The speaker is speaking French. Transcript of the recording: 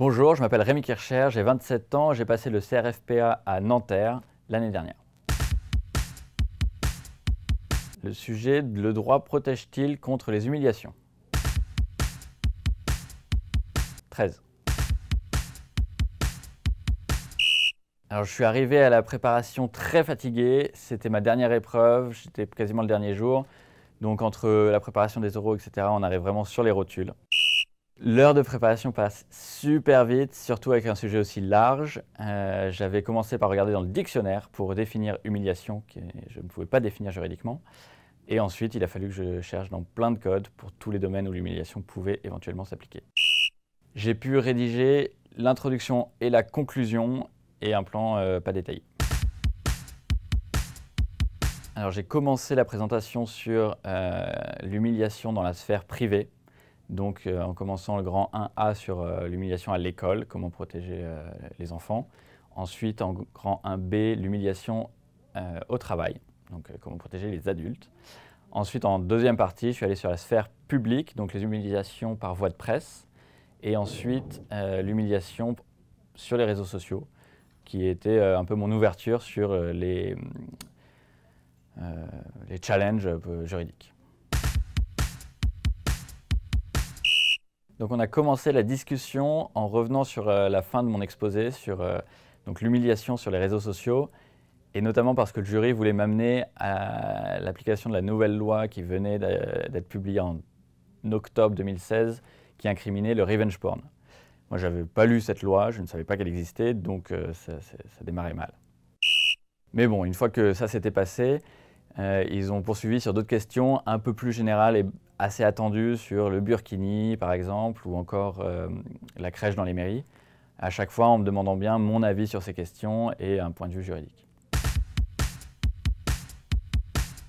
Bonjour, je m'appelle Rémi Kircher, j'ai 27 ans, j'ai passé le CRFPA à Nanterre l'année dernière. Le sujet, le droit protège-t-il contre les humiliations? 13. Alors je suis arrivé à la préparation très fatigué, c'était ma dernière épreuve, j'étais quasiment le dernier jour. Donc entre la préparation des oraux, etc., on arrive vraiment sur les rotules. L'heure de préparation passe super vite, surtout avec un sujet aussi large. J'avais commencé par regarder dans le dictionnaire pour définir humiliation, que je ne pouvais pas définir juridiquement. Et ensuite, il a fallu que je cherche dans plein de codes pour tous les domaines où l'humiliation pouvait éventuellement s'appliquer. J'ai pu rédiger l'introduction et la conclusion et un plan pas détaillé. Alors j'ai commencé la présentation sur l'humiliation dans la sphère privée. Donc en commençant le grand 1A sur l'humiliation à l'école, comment protéger les enfants. Ensuite en grand 1B, l'humiliation au travail, donc comment protéger les adultes. Ensuite en deuxième partie, je suis allé sur la sphère publique, donc les humiliations par voie de presse. Et ensuite l'humiliation sur les réseaux sociaux, qui était un peu mon ouverture sur les challenges juridiques. Donc on a commencé la discussion en revenant sur la fin de mon exposé, sur l'humiliation sur les réseaux sociaux, et notamment parce que le jury voulait m'amener à l'application de la nouvelle loi qui venait d'être publiée en octobre 2016, qui incriminait le revenge porn. Moi, je n'avais pas lu cette loi, je ne savais pas qu'elle existait, donc ça démarrait mal. Mais bon, une fois que ça s'était passé, ils ont poursuivi sur d'autres questions un peu plus générales et assez attendues sur le burkini, par exemple, ou encore la crèche dans les mairies. À chaque fois en me demandant bien mon avis sur ces questions et un point de vue juridique.